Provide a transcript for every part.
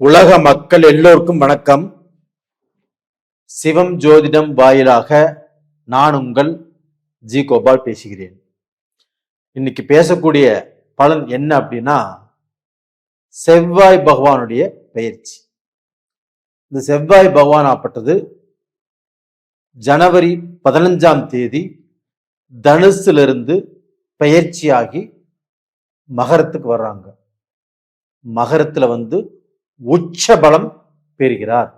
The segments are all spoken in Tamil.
உலக மக்கள் எல்லோருக்கும் வணக்கம். சிவம் ஜோதிடம் வாயிலாக நான் உங்கள் ஜி கோபால் பேசுகிறேன். இன்னைக்கு பேசக்கூடிய பலன் என்ன அப்படின்னா, செவ்வாய் பகவானுடைய பெயர்ச்சி. இந்த செவ்வாய் பகவான் ஆப்பட்டது ஜனவரி 15ஆம் தேதி தனுசிலிருந்து பெயர்ச்சியாகி மகரத்துக்கு வர்றாங்க. மகரத்துல உச்ச பலம் பெறுகிறார்.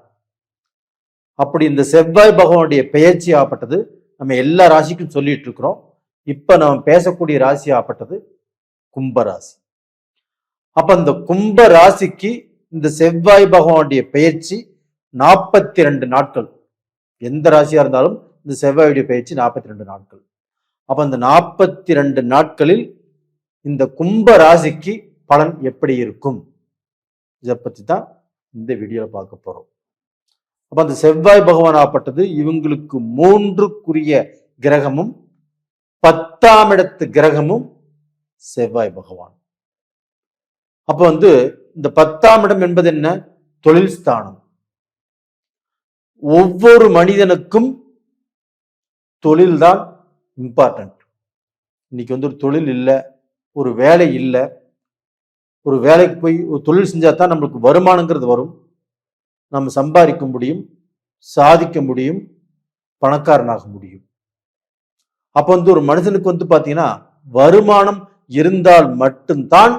அப்படி இந்த செவ்வாய் பகவானுடைய பெயர்ச்சி ஆப்பட்டது நம்ம எல்லா ராசிக்கும் சொல்லிட்டு இருக்கிறோம். இப்ப நம்ம பேசக்கூடிய ராசி ஆப்பட்டது கும்பராசி. அப்ப இந்த கும்ப ராசிக்கு இந்த செவ்வாய் பகவானுடைய பெயர்ச்சி 42 நாட்கள். எந்த ராசியா இருந்தாலும் இந்த செவ்வாயுடைய பெயர்ச்சி 42 நாட்கள். அப்ப இந்த 42 நாட்களில் இந்த கும்ப ராசிக்கு பலன் எப்படி இருக்கும், இதை பத்தி தான் இந்த வீடியோல பார்க்க போறோம். அப்ப அந்த செவ்வாய் பகவான் ஆப்பட்டது இவங்களுக்கு 3க்குரிய கிரகமும் 10ஆம் இடத்து கிரகமும் செவ்வாய் பகவான். அப்ப இந்த 10ஆம் இடம் என்பது என்ன? தொழில் ஸ்தானம். ஒவ்வொரு மனிதனுக்கும் தொழில்தான் இம்பார்ட்டன்ட். இன்னைக்கு ஒரு தொழில் இல்லை, ஒரு வேலை இல்லை, ஒரு வேலைக்கு போய் ஒரு தொழில் செஞ்சா தான் நம்மளுக்கு வருமானங்கிறது வரும், நம்ம சம்பாதிக்க முடியும், சாதிக்க முடியும், பணக்காரனாக முடியும். அப்ப ஒரு மனுஷனுக்கு பாத்தீங்கன்னா வருமானம் இருந்தால் மட்டும்தான்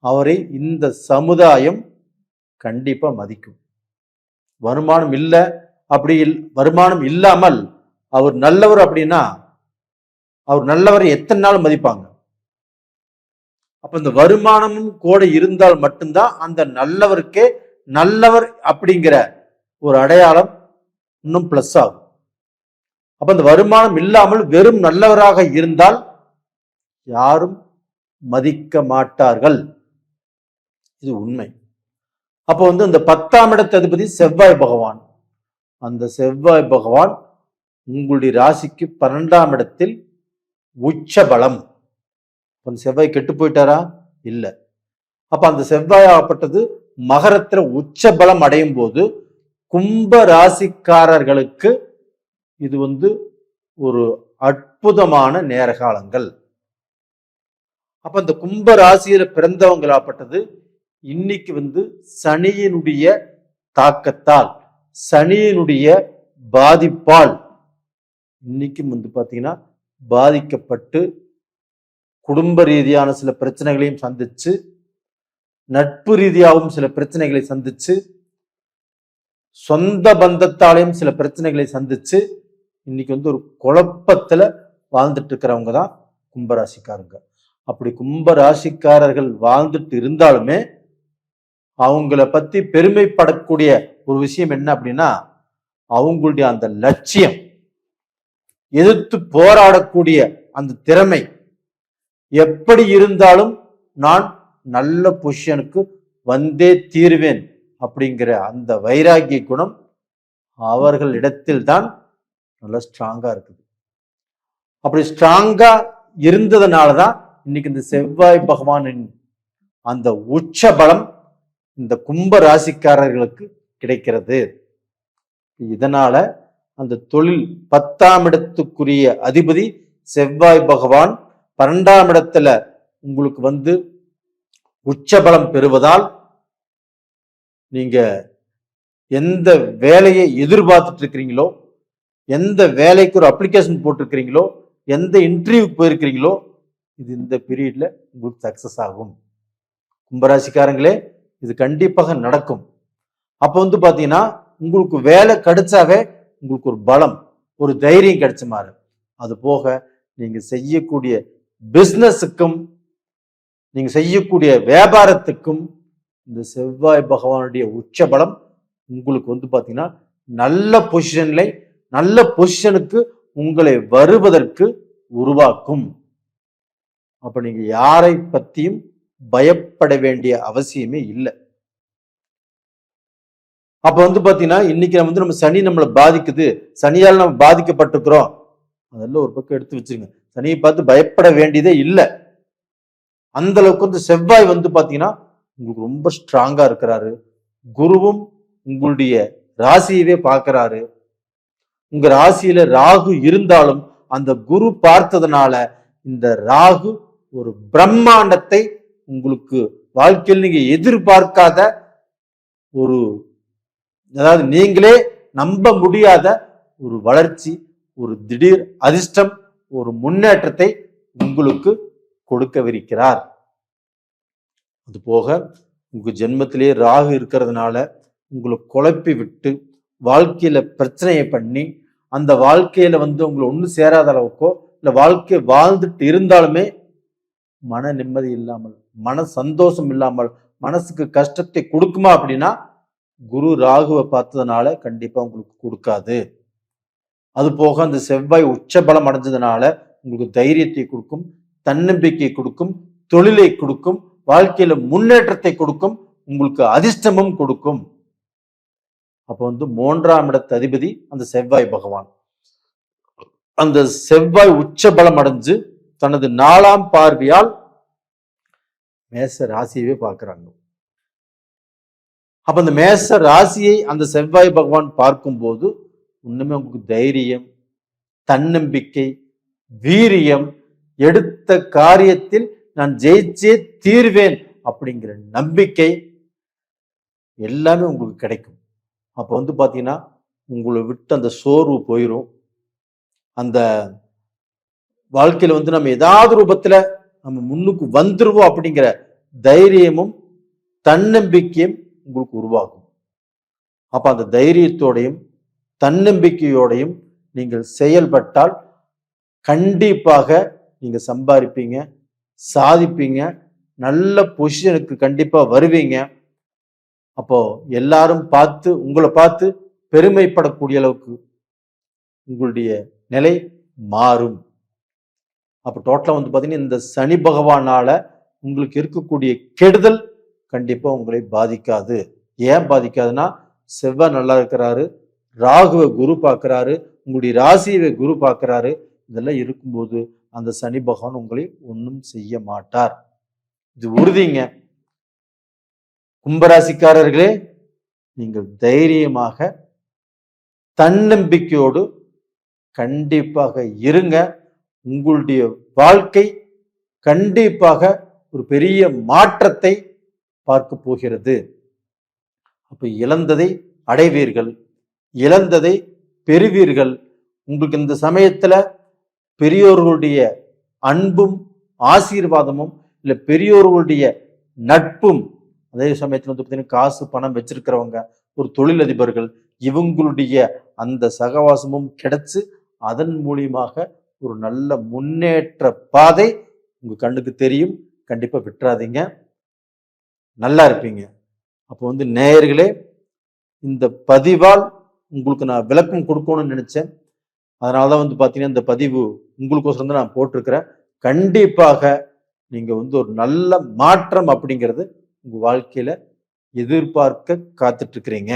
அவரை இந்த சமுதாயம் கண்டிப்பா மதிக்கும். வருமானம் இல்லை, வருமானம் இல்லாமல் அவர் நல்லவர் அப்படின்னா அவர் நல்லவரை எத்தனை நாள் மதிப்பாங்க? அப்ப இந்த வருமானமும் கூட இருந்தால் மட்டும்தான் அந்த நல்லவருக்கே நல்லவர் அப்படிங்கிற ஒரு அடையாளம் இன்னும் பிளஸ் ஆகும். அப்ப இந்த வருமானம் இல்லாமல் வெறும் நல்லவராக இருந்தால் யாரும் மதிக்க மாட்டார்கள். இது உண்மை. அப்போ இந்த 10ஆம் இடத்து அதிபதி செவ்வாய் பகவான். அந்த செவ்வாய் பகவான் உங்களுடைய ராசிக்கு 12ஆம் இடத்தில் உச்ச பலம். செவ்வாய் கெட்டு போயிட்டாரா? இல்ல. அப்ப அந்த செவ்வாய் ஆகப்பட்டது மகரத்துல உச்ச பலம் அடையும் போது கும்ப ராசிக்காரர்களுக்கு இது ஒரு அற்புதமான நேர காலங்கள். அப்ப இந்த கும்ப ராசியில பிறந்தவங்களாப்பட்டது இன்னைக்கு சனியினுடைய தாக்கத்தால், சனியினுடைய பாதிப்பால் இன்னைக்கும் பாத்தீங்கன்னா பாதிக்கப்பட்டு குடும்ப ரீதியான சில பிரச்சனைகளையும் சந்திச்சு, நட்பு ரீதியாகவும் சில பிரச்சனைகளை சந்திச்சு, சொந்த பந்தத்தாலையும் சில பிரச்சனைகளை சந்திச்சு இன்னைக்கு ஒரு குழப்பத்துல வாழ்ந்துட்டு இருக்கிறவங்க தான் கும்பராசிக்காரங்க. அப்படி கும்பராசிக்காரர்கள் வாழ்ந்துட்டு இருந்தாலுமே அவங்கள பத்தி பெருமைப்படக்கூடிய ஒரு விஷயம் என்ன அப்படின்னா, அவங்களுடைய அந்த லட்சியம், எதிர்த்து போராடக்கூடிய அந்த திறமை, எப்படி இருந்தாலும் நான் நல்ல பொசிஷனுக்கு வந்தே தீருவேன் அப்படிங்கிற அந்த வைராகிய குணம் அவர்களிடத்தில் தான் நல்லா ஸ்ட்ராங்கா இருக்குது. அப்படி ஸ்ட்ராங்கா இருந்ததுனாலதான் இன்னைக்கு இந்த செவ்வாய் பகவானின் அந்த உச்ச பலம் இந்த கும்ப ராசிக்காரர்களுக்கு கிடைக்கிறது. இதனால அந்த தொழில் 10ஆம் இடத்துக்குரிய அதிபதி செவ்வாய் பகவான் 12ஆம் இடத்துல உங்களுக்கு உச்சபலம் பெறுவதால் நீங்க எந்த வேலையை எதிர்பார்த்துட்டு இருக்கிறீங்களோ, எந்த வேலைக்கு ஒரு அப்ளிகேஷன் போட்டிருக்கிறீங்களோ, எந்த இன்டர்வியூக்கு போயிருக்கிறீங்களோ, இது இந்த பீரியட்ல உங்களுக்கு சக்சஸ் ஆகும். கும்பராசிக்காரங்களே, இது கண்டிப்பாக நடக்கும். அப்ப பாத்தீங்கன்னா உங்களுக்கு வேலை கிடைச்சாவே உங்களுக்கு ஒரு பலம், ஒரு தைரியம் கிடைச்ச மாதிரி. அது போக நீங்க செய்யக்கூடிய பிசினஸுக்கும் நீங்க செய்யக்கூடிய வியாபாரத்துக்கும் இந்த செவ்வாய் பகவானுடைய உச்ச பலம் உங்களுக்கு பாத்தீங்கன்னா நல்ல பொசிஷனுக்கு உங்களை வருவதற்கு உருவாக்கும். அப்ப நீங்க யாரை பத்தியும் பயப்பட வேண்டிய அவசியமே இல்லை. அப்ப பாத்தீங்கன்னா இன்னைக்கு நம்ம சனி நம்மளை பாதிக்குது, சனியால் நம்ம பாதிக்கப்பட்டிருக்கிறோம், அதெல்லாம் ஒரு பக்கம் எடுத்து வச்சிருங்க. சனியை பார்த்து பயப்பட வேண்டியதே இல்லை. அந்த அளவுக்கு செவ்வாய் பாத்தீங்கன்னா உங்களுக்கு ரொம்ப ஸ்ட்ராங்கா இருக்கிறாரு. குருவும் உங்களுடைய ராசியவே பார்க்கிறாரு. உங்க ராசியில ராகு இருந்தாலும் அந்த குரு பார்த்ததுனால இந்த ராகு ஒரு பிரம்மாண்டத்தை உங்களுக்கு வாழ்க்கையில் நீங்க எதிர்பார்க்காத ஒரு, அதாவது நீங்களே நம்ப முடியாத ஒரு வளர்ச்சி, ஒரு திடீர் அதிர்ஷ்டம், ஒரு முன்னேற்றத்தை உங்களுக்கு கொடுக்கவிருக்கிறார். அது போக உங்க ஜென்மத்திலே ராகு இருக்கிறதுனால உங்களை குழப்பி விட்டு வாழ்க்கையில பிரச்சனையை பண்ணி அந்த வாழ்க்கையில உங்களை ஒன்றும் சேராத அளவுக்கோ இல்ல வாழ்க்கை வாழ்ந்துட்டு இருந்தாலுமே மன நிம்மதி இல்லாமல், மன சந்தோஷம் இல்லாமல், மனசுக்கு கஷ்டத்தை கொடுக்குமா அப்படின்னா குரு ராகுவை பார்த்ததுனால கண்டிப்பா உங்களுக்கு கொடுக்காது. அது போக அந்த செவ்வாய் உச்ச பலம் அடைஞ்சதுனால உங்களுக்கு தைரியத்தை கொடுக்கும், தன்னம்பிக்கை கொடுக்கும், தொழிலை கொடுக்கும், வாழ்க்கையில முன்னேற்றத்தை கொடுக்கும், உங்களுக்கு அதிர்ஷ்டமும் கொடுக்கும். அப்ப 3ஆம் இடத்து அதிபதி அந்த செவ்வாய் பகவான். அந்த செவ்வாய் உச்ச பலம் அடைஞ்சு தனது 4ஆம் பார்வையால் மேச ராசியவே பார்க்கிறாங்க. அப்ப அந்த மேச ராசியை அந்த செவ்வாய் பகவான் பார்க்கும்போது இன்னுமே உங்களுக்கு தைரியம், தன்னம்பிக்கை, வீரியம், எடுத்த காரியத்தில் நான் ஜெயிச்சே தீர்வேன் அப்படிங்கிற நம்பிக்கை எல்லாமே உங்களுக்கு கிடைக்கும். அப்ப பாத்தீங்கன்னா உங்களை விட்டு அந்த சோர்வு போயிடும். அந்த வாழ்க்கையில நம்ம ஏதாவது ரூபத்துல நம்ம முன்னுக்கு வந்துருவோம் அப்படிங்கிற தைரியமும் தன்னம்பிக்கையும் உங்களுக்கு உருவாகும். அப்ப அந்த தைரியத்தோடையும் தன்னம்பிக்கையோடையும் நீங்கள் செயல்பட்டால் கண்டிப்பாக நீங்க சம்பாதிப்பீங்க, சாதிப்பீங்க, நல்ல பொசிஷனுக்கு கண்டிப்பா வருவீங்க. அப்போ எல்லாரும் உங்களை பார்த்து பெருமைப்படக்கூடிய அளவுக்கு உங்களுடைய நிலை மாறும். அப்ப டோட்டலா பாத்தீங்கன்னா இந்த சனி பகவானால உங்களுக்கு இருக்கக்கூடிய கெடுதல் கண்டிப்பா உங்களை பாதிக்காது. ஏன் பாதிக்காதுன்னா செவ்வாய் நல்லா இருக்கிறாரு, ராகுவை குரு பார்க்கிறாரு, உங்களுடைய ராசியை குரு பார்க்கிறாரு. இதெல்லாம் இருக்கும்போது அந்த சனி பகவான் உங்களை ஒன்றும் செய்ய மாட்டார். இது உறுதிங்க. கும்பராசிக்காரர்களே, நீங்கள் தைரியமாக தன்னம்பிக்கையோடு கண்டிப்பாக இருங்க. உங்களுடைய வாழ்க்கை கண்டிப்பாக ஒரு பெரிய மாற்றத்தை பார்க்க போகிறது. அப்ப இழந்ததை அடைவீர்கள், இழந்ததை பெறுவீர்கள். உங்களுக்கு இந்த சமயத்துல பெரியோர்களுடைய அன்பும் ஆசீர்வாதமும் இல்ல பெரியோர்களுடைய நட்பும், அதே சமயத்துல பார்த்தீங்கன்னா காசு பணம் வச்சிருக்கிறவங்க, ஒரு தொழிலதிபர்கள், இவங்களுடைய அந்த சகவாசமும் கிடைச்சு அதன் மூலியமாக ஒரு நல்ல முன்னேற்ற பாதை உங்க கண்ணுக்கு தெரியும். கண்டிப்பா விட்டுறாதீங்க, நல்லா இருப்பீங்க. அப்போ நேயர்களே, இந்த பதிவால் உங்களுக்கு நான் விளக்கம் கொடுக்கணும்னு நினைச்சேன். அதனாலதான் பாத்தீங்கன்னா இந்த பதிவு உங்களுக்கோசரம் தான் நான் போட்டிருக்கிறேன். கண்டிப்பாக நீங்க ஒரு நல்ல மாற்றம் அப்படிங்கிறது உங்க வாழ்க்கையில எதிர்பார்க்க காத்துட்டு இருக்கிறீங்க.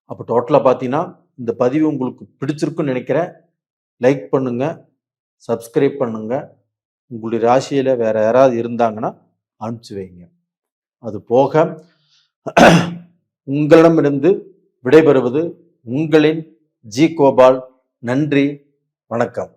அப்ப டோட்டலா பாத்தீங்கன்னா இந்த பதிவு உங்களுக்கு பிடிச்சிருக்குன்னு நினைக்கிறேன். லைக் பண்ணுங்க, சப்ஸ்கிரைப் பண்ணுங்க. உங்களுடைய ராசியில வேற யாராவது இருந்தாங்கன்னா அனுப்பிச்சு வைங்க. அது போக உங்களிடமிருந்து விடைபெறுவது உங்களின் ஜி கோபால். நன்றி, வணக்கம்.